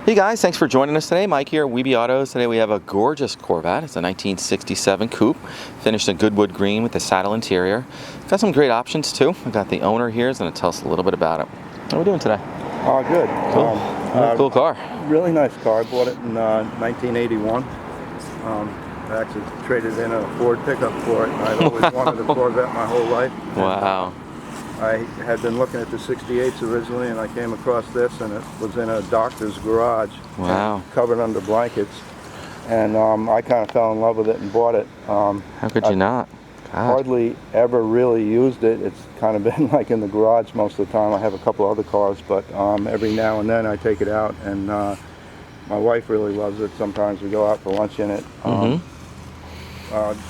Hey guys, thanks for joining us today. Mike here at WeBe Autos. Today we have a gorgeous Corvette. It's a 1967 Coupe, finished in Goodwood green with the saddle interior. Got some great options too. I got the owner here. He's going to tell us a little bit about it. How are we doing today? Good. Cool. Cool car. Really nice car. I bought it in 1981. I actually traded in a Ford pickup for it. I'd always wanted a Corvette my whole life. Wow. I had been looking at the 68s originally, and I came across this, and it was in a doctor's garage. Wow. Covered under blankets. And I kind of fell in love with it and bought it. How could you not? God. Hardly ever really used it. It's kind of been like in the garage most of the time. I have a couple other cars, but every now and then I take it out, and my wife really loves it. Sometimes we go out for lunch in it.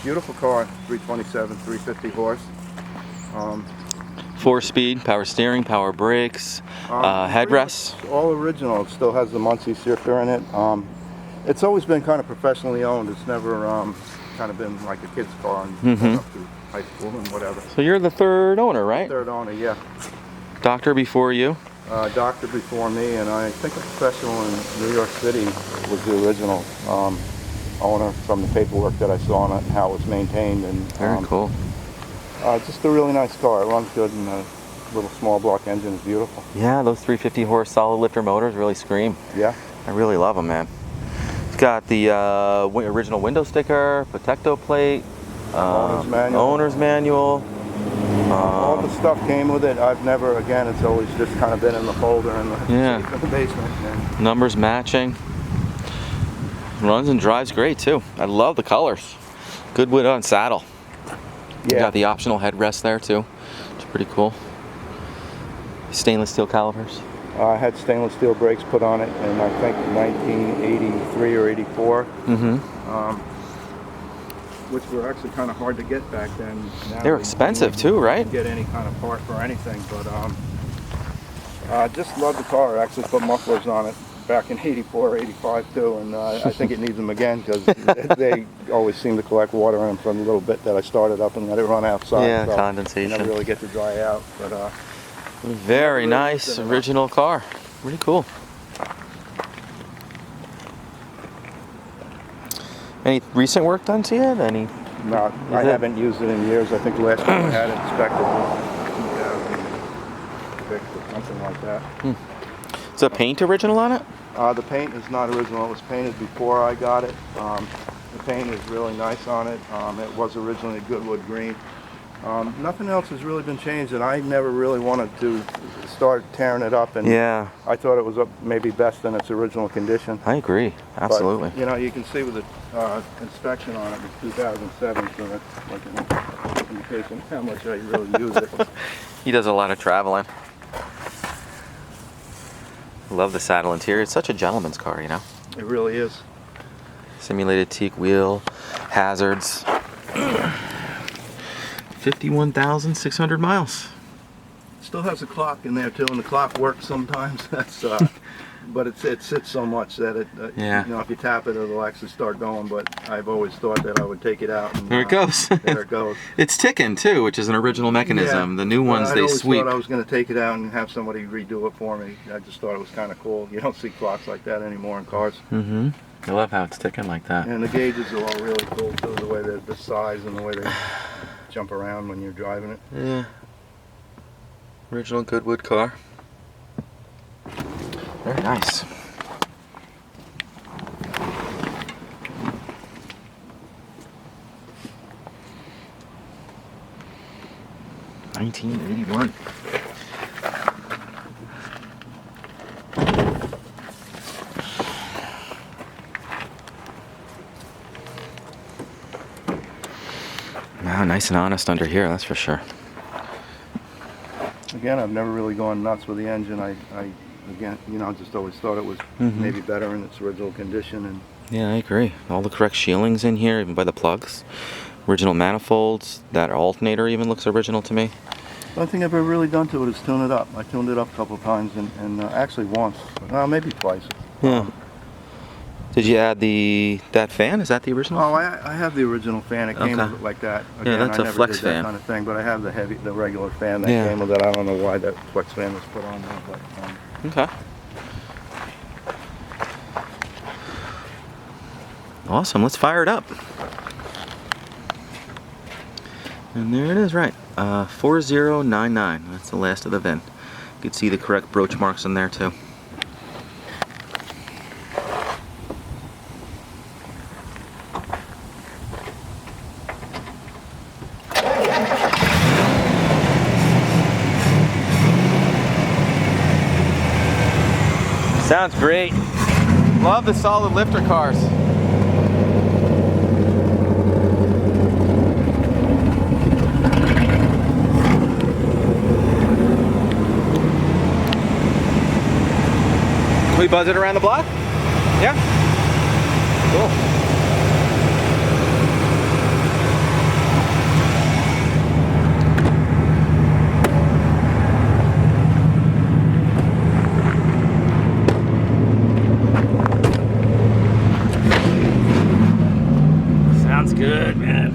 Beautiful car, 327, 350 horse. 4-speed, power steering, power brakes, headrests. All original. It still has the Muncie shifter in it. It's always been kind of professionally owned. It's never kind of been like a kid's car and up to high school and whatever. So you're the third owner, right? Third owner, yeah. Doctor before you? Doctor before me, and I think a professional in New York City was the original owner from the paperwork that I saw on it and how it was maintained. And very cool. Just a really nice car. It runs good, and the little small block engine is beautiful. Yeah, those 350 horse solid lifter motors really scream. Yeah. I really love them, man. It's got the original window sticker, Pro-Tect-O plate, owner's manual. All the stuff came with it. I've never, again, it's always just kind of been in the folder in the safe in the basement. And numbers matching. Runs and drives great too. I love the colors. Goodwood on saddle. yeah. Got the optional headrest there too, which is pretty cool. Stainless steel calipers. I had stainless steel brakes put on it in, I think, 1983 or 84. Which were actually kind of hard to get back then. Now they were expensive too, right? Get any kind of part for anything, but I just love the car. I actually put mufflers on it back in 84, 85 too, and I think it needs them again because they always seem to collect water in them from the little bit that I started up and let it run outside. Yeah, so condensation. Never really get to dry out, but very nice original car. Really cool. Any recent work done to it? Any? No, I haven't used it in years. I think the last time I had it inspected was 2006 or something like that. Is the paint original on it? The paint is not original. It was painted before I got it. The paint is really nice on it. It was originally Goodwood green. Nothing else has really been changed, and I never really wanted to start tearing it up. And yeah, I thought it was maybe best in its original condition. I agree, absolutely. But, you know, you can see with the inspection on it was 2007, so that's like an indication of how much I really use it. He does a lot of traveling. Love the saddle interior. It's such a gentleman's car, you know. It really is. Simulated teak wheel, hazards. 51,600 miles. Still has a clock in there too, and the clock works sometimes. That's but it sits so much that it you know, if you tap it, it'll actually start going. But I've always thought that I would take it out. And, there it goes. There it goes. It's ticking too, which is an original mechanism. Yeah. The new ones they sweep. I thought I was going to take it out and have somebody redo it for me. I just thought it was kind of cool. You don't see clocks like that anymore in cars. I love how it's ticking like that. And the gauges are all really cool too. The way the size and the way they jump around when you're driving it. Yeah. Original Goodwood car. Very nice. $1981. Wow, nice and honest under here, that's for sure. Again, I've never really gone nuts with the engine. I again, you know, just always thought it was maybe better in its original condition. And yeah, I agree. All the correct shieldings in here, even by the plugs. Original manifolds. That alternator even looks original to me. The only thing I've ever really done to it is tune it up. I tuned it up a couple of times, and actually once, maybe twice. Yeah. Did you add that fan? Is that the original? Oh, I have the original fan. It came with it like that. Again, yeah, that's a flex fan. That kind of thing, but I have the regular fan that came with it. I don't know why that flex fan was put on there, but okay. Awesome, let's fire it up. And there it is, right. 4099, that's the last of the VIN. You can see the correct broach marks in there too. Sounds great. Love the solid lifter cars. Can we buzz it around the block? Yeah? Cool. Sounds good, man.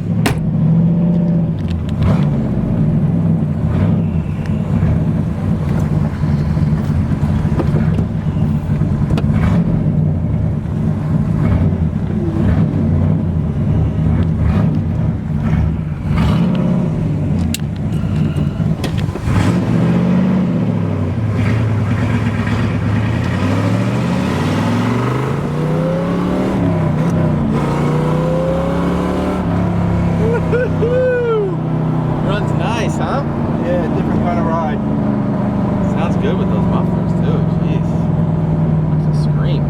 Runs nice, huh? Yeah, different kind of ride. Sounds good with those mufflers too. Jeez, that's a scream.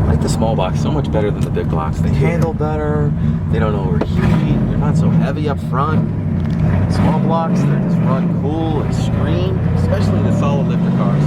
I like the small blocks so much better than the big blocks. They handle better. They don't overheat. They're not so heavy up front. Small blocks, they just run cool and scream, especially the solid lifter cars.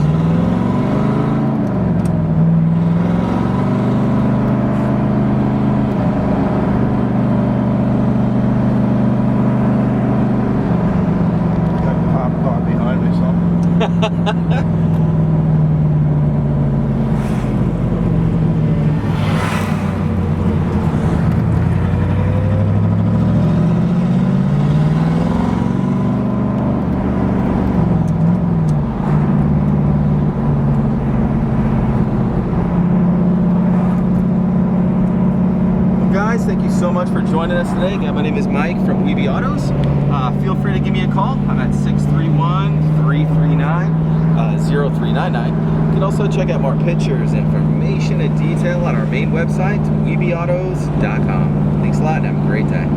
Guys, thank you so much for joining us today. Again, my name is Mike from WeBe Autos. Feel free to give me a call. I'm at 631-339-0399. You can also check out more pictures, information, and detail on our main website, webeautos.com. Thanks a lot and have a great day.